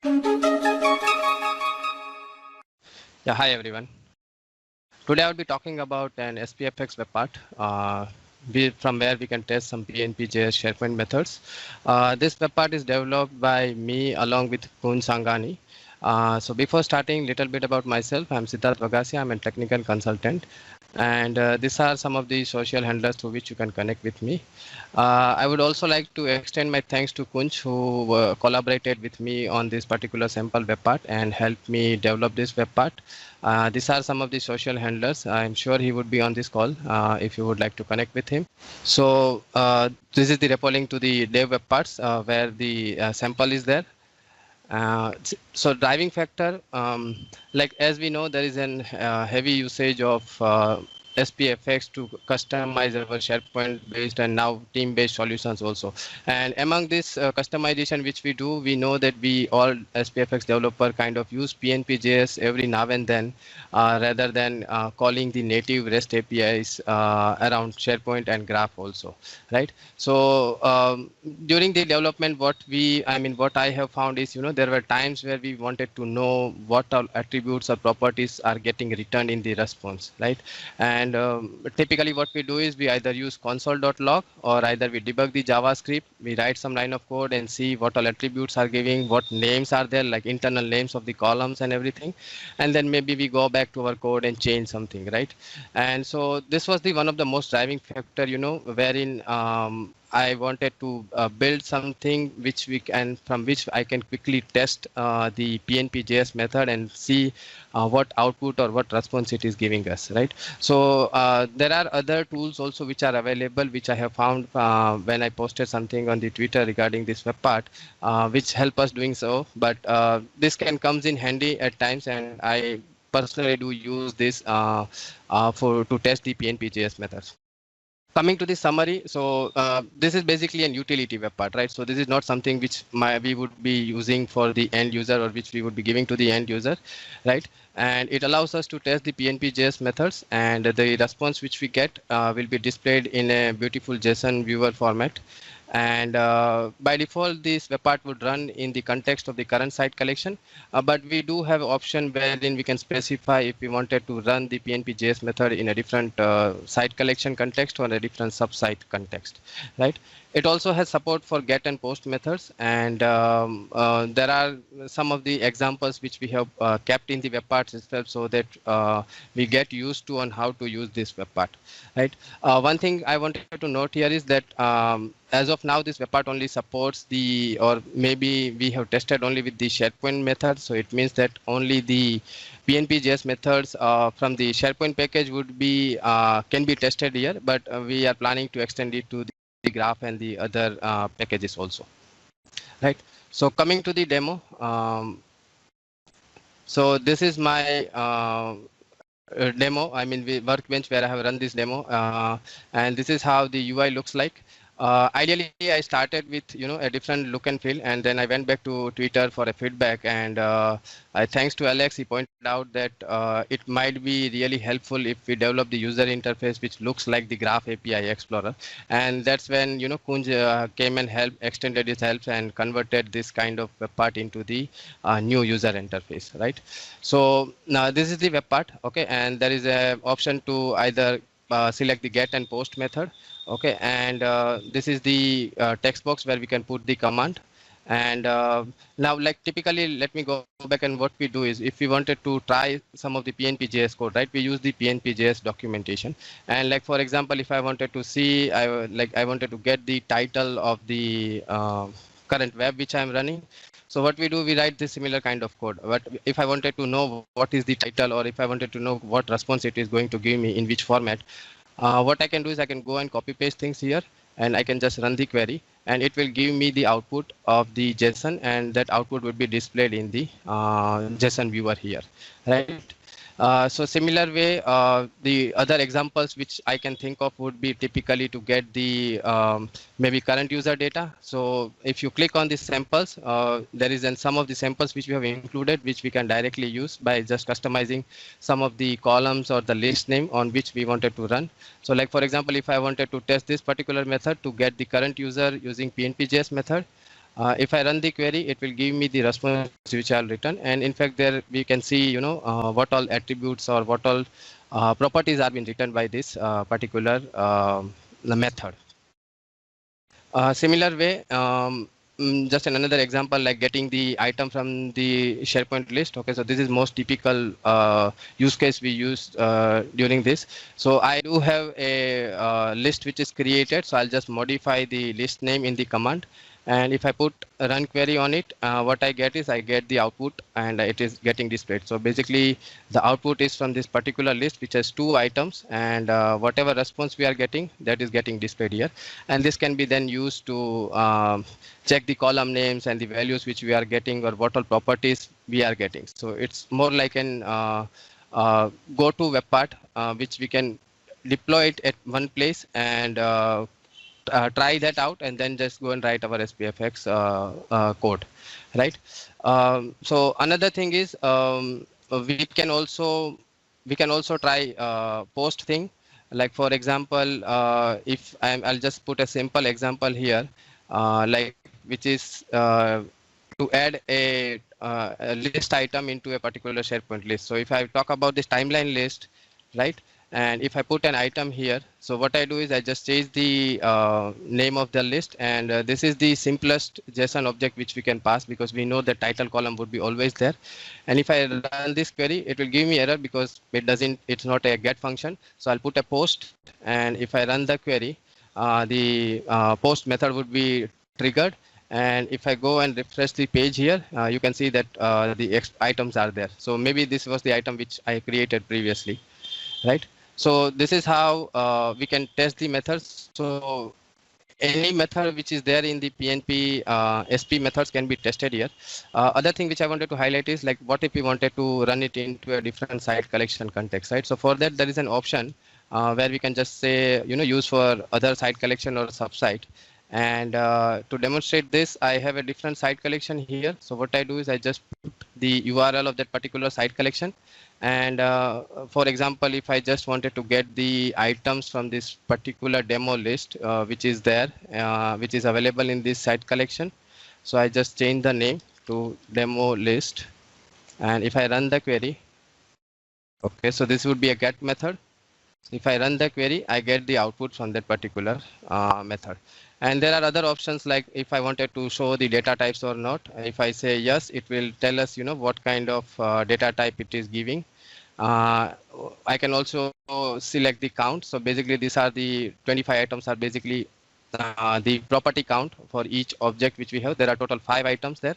Yeah, hi everyone. Today I will be talking about an SPFx web part from where we can test some PnPjs SharePoint methods. This web part is developed by me along with Kun Sangani. So before starting, little bit about myself. I'm Siddharth Vagasia. I'm a technical consultant. And these are some of the social handlers through which you can connect with me. I would also like to extend my thanks to Kunj, who collaborated with me on this particular sample web part and helped me develop this web part. These are some of the social handlers. I'm sure he would be on this call if you would like to connect with him. So this is the repo link to the dev web parts where the sample is there. So driving factor, like as we know, there is an heavy usage of SPFx to customize our SharePoint based and now team based solutions also. And among this customization which we do, we know that we all SPFx developer kind of use PnPjs every now and then rather than calling the native REST APIs around SharePoint and Graph also, right? So during the development, what I have found is, there were times where we wanted to know what all attributes or properties are getting returned in the response, right? And typically what we do is we either use console.log or either we debug the JavaScript, we write some line of code and see what all attributes are giving, what names are there, like internal names of the columns and everything. And then maybe we go back to our code and change something, right? And so this was the one of the most driving factor, wherein I wanted to build something which from which I can quickly test the PnPjs method and see what output or what response it is giving us, right? So there are other tools also which are available, which I have found when I posted something on the Twitter regarding this web part, which help us doing so. But this comes in handy at times, and I personally do use this to test the PnPjs methods. Coming to the summary, so this is basically an utility web part, right? So this is not something which we would be using for the end user or which we would be giving to the end user, right? And it allows us to test the PnPjs methods, and the response which we get will be displayed in a beautiful JSON viewer format. And by default, this web part would run in the context of the current site collection, but we do have option wherein we can specify if we wanted to run the PnPjs method in a different site collection context or a different sub-site context, right? It also has support for get and post methods, and there are some of the examples which we have kept in the web parts itself so that we get used to on how to use this web part, right? One thing I wanted to note here is that as of now, this web part only supports or maybe we have tested only with the SharePoint method. So it means that only the PnPjs methods from the SharePoint package can be tested here, but we are planning to extend it to the Graph and the other packages also, right? So coming to the demo, so this is my demo. Workbench where I have run this demo, and this is how the UI looks like. Ideally, I started with a different look and feel, and then I went back to Twitter for a feedback. And thanks to Alex, he pointed out that it might be really helpful if we develop the user interface which looks like the Graph API Explorer. And that's when Kunj came and extended his help and converted this kind of web part into the new user interface, right? So now this is the web part, okay, and there is a option to either select the get and post method, okay, and this is the text box where we can put the command. And now, like typically, let me go back, and what we do is if we wanted to try some of the PnPjs code, right, we use the PnPjs documentation. And like for example, if I wanted to see, I wanted to get the title of the current web which I'm running. So what we do, we write this similar kind of code. But if I wanted to know what is the title, or if I wanted to know what response it is going to give me in which format, what I can do is I can go and copy paste things here, and I can just run the query, and it will give me the output of the JSON, and that output would be displayed in the JSON viewer here, right? So similar way, the other examples which I can think of would be typically to get the maybe current user data. So if you click on the samples, there is some of the samples which we have included, which we can directly use by just customizing some of the columns or the list name on which we wanted to run. So like for example, if I wanted to test this particular method to get the current user using PnPjs method, If I run the query, it will give me the response which I'll return. And in fact, there we can see, what all attributes or what all properties are being written by this particular method. Similar way, just another example, like getting the item from the SharePoint list. Okay, so this is most typical use case we use during this. So I do have a list which is created. So I'll just modify the list name in the command. And if I put a run query on it, what I get is I get the output and it is getting displayed. So basically the output is from this particular list which has 2 items, and whatever response we are getting, that is getting displayed here. And this can be then used to check the column names and the values which we are getting or what all properties we are getting. So it's more like an go-to web part which we can deploy it at one place and try that out and then just go and write our SPFx code, right? So another thing is we can also try post thing. Like for example, if I'll just put a simple example here, like which is to add a list item into a particular SharePoint list. So if I talk about this timeline list, right? And if I put an item here, so what I do is I just change the name of the list, and this is the simplest JSON object which we can pass because we know the title column would be always there. And if I run this query, it will give me error because it's not a get function. So I'll put a post, and if I run the query, the post method would be triggered. And if I go and refresh the page here, you can see that the items are there. So maybe this was the item which I created previously, right? So this is how we can test the methods. So any method which is there in the PnP SP methods can be tested here. Other thing which I wanted to highlight is like what if we wanted to run it into a different site collection context, right? So for that there is an option where we can just say, use for other site collection or subsite. And to demonstrate this, I have a different site collection here. So what I do is I just put the URL of that particular site collection. And for example, if I just wanted to get the items from this particular demo list, which is there, which is available in this site collection. So I just change the name to demo list. And if I run the query, okay, so this would be a get method. If I run the query, I get the output from that particular method. And there are other options like if I wanted to show the data types or not. If I say yes, it will tell us, what kind of data type it is giving. I can also select the count. So basically, these are the 25 items are basically the property count for each object which we have. There are total 5 items there.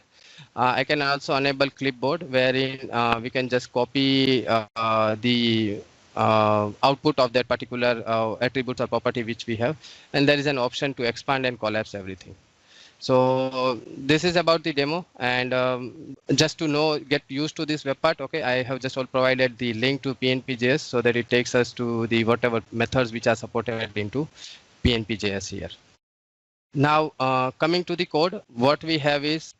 I can also enable clipboard, wherein we can just copy the output of that particular attributes or property which we have, and there is an option to expand and collapse everything. So this is about the demo, and just to get used to this web part, okay, I have just all provided the link to PnPjs so that it takes us to the whatever methods which are supported into PnPjs here. Now coming to the code, what we have is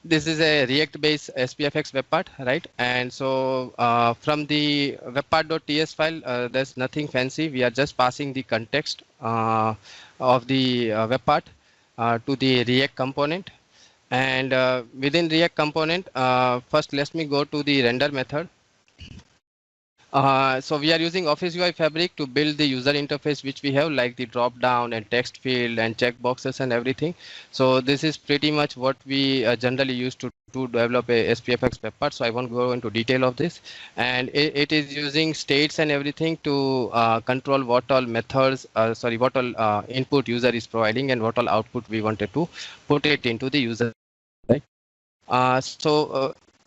this is a React-based SPFx web part, right? And so from the webpart.ts file, there's nothing fancy. We are just passing the context of the web part to the React component. And within React component, first let me go to the render method. So we are using Office UI Fabric to build the user interface which we have, like the drop down and text field and checkboxes and everything. So this is pretty much what we generally use to develop a SPFx web part. So I won't go into detail of this. And it is using states and everything to control what all methods, what all input user is providing and what all output we wanted to put it into the user, right?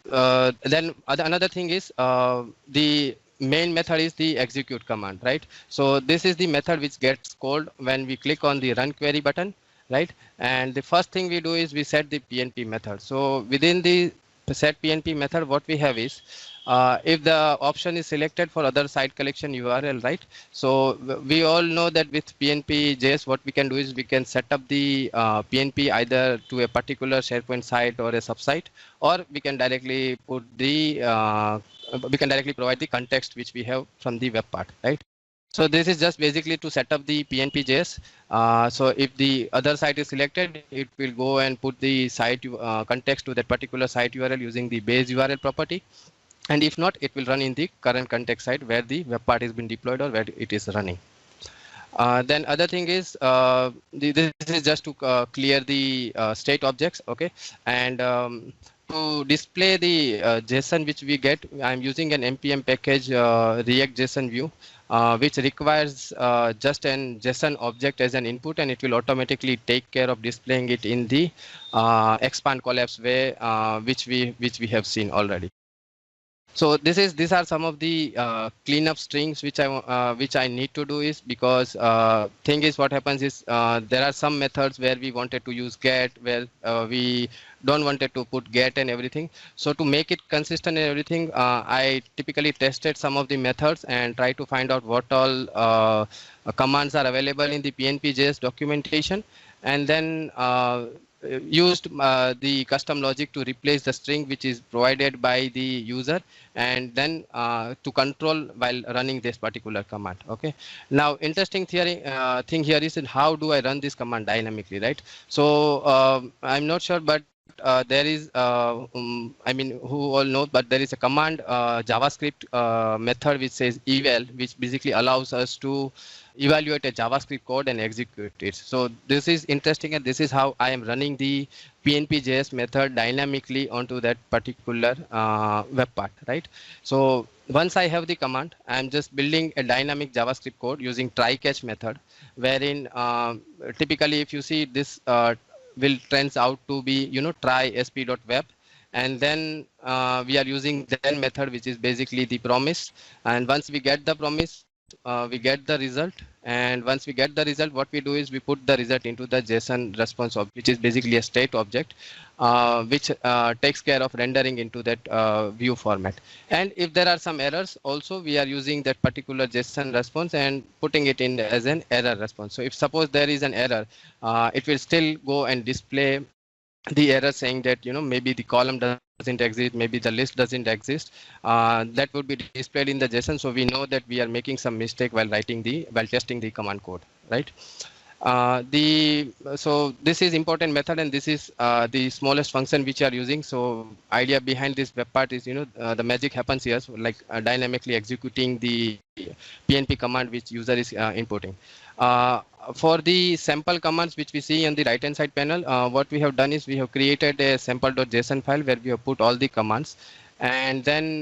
Then another thing is the main method is the execute command, right? So this is the method which gets called when we click on the run query button, right? And the first thing we do is we set the PnP method. So within the set PnP method, what we have is if the option is selected for other site collection URL, right? So we all know that with PnPjs, what we can do is we can set up the PnP either to a particular SharePoint site or a subsite, or we can directly put the we can directly provide the context which we have from the web part, right? So this is just basically to set up the PnPjs. So if the other site is selected, it will go and put the site context to that particular site URL using the base URL property. And if not, it will run in the current context site where the web part has been deployed or where it is running. Then other thing is this is just to clear the state objects, okay? And to display the JSON which we get, I'm using an npm package React JSON view, which requires just an JSON object as an input, and it will automatically take care of displaying it in the expand collapse way, which we have seen already. So these are some of the cleanup strings which I need to do, is because thing is what happens is there are some methods where we wanted to use get, where we don't wanted to put get and everything. So to make it consistent and everything, I typically tested some of the methods and try to find out what all commands are available in the PnPjs documentation, and then used the custom logic to replace the string which is provided by the user, and then to control while running this particular command. Okay. Now, interesting thing here is in how do I run this command dynamically, right? So I'm not sure, but there is, I mean, who all know, but there is a command JavaScript method which says eval, which basically allows us to evaluate a JavaScript code and execute it. So this is interesting, and this is how I am running the PnPjs method dynamically onto that particular web part, right? So once I have the command, I'm just building a dynamic JavaScript code using try-catch method, wherein typically if you see this will turns out to be, try sp.web, and then we are using then method, which is basically the promise. And once we get the promise, we get the result, and once we get the result, what we do is we put the result into the JSON response object, which is basically a state object, which takes care of rendering into that view format. And if there are some errors, also we are using that particular JSON response and putting it in as an error response. So if suppose there is an error, it will still go and display the error saying that maybe the column doesn't exist, maybe the list doesn't exist. That would be displayed in the JSON, so we know that we are making some mistake while testing the command code, right? So this is important method, and this is the smallest function which you are using. So idea behind this web part is the magic happens here, so like dynamically executing the PnP command which user is inputting. For the sample commands which we see on the right hand side panel, what we have done is we have created a sample.json file where we have put all the commands, and then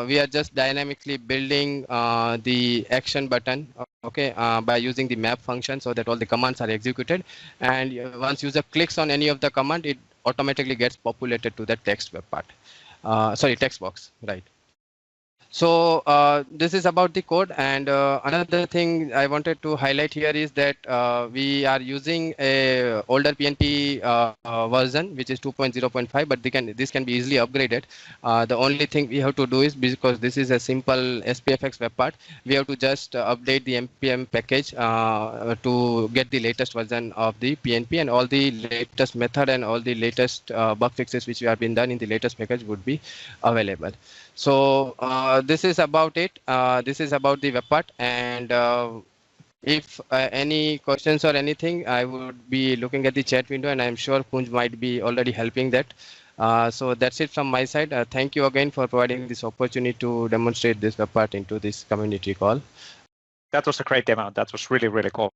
we are just dynamically building the action button, okay, by using the map function, so that all the commands are executed, and once user clicks on any of the command, it automatically gets populated to the text web part, text box, right? So this is about the code, and another thing I wanted to highlight here is that we are using a older PnP version, which is 2.0.5, but this can be easily upgraded. The only thing we have to do is, because this is a simple SPFx web part, we have to just update the npm package to get the latest version of the PnP, and all the latest method and all the latest bug fixes which have been done in the latest package would be available. So this is about it. This is about the web part, and if any questions or anything, I would be looking at the chat window, and I'm sure Kunj might be already helping that. So that's it from my side. Thank you again for providing this opportunity to demonstrate this web part into this community call. That was a great demo. That was really, really cool.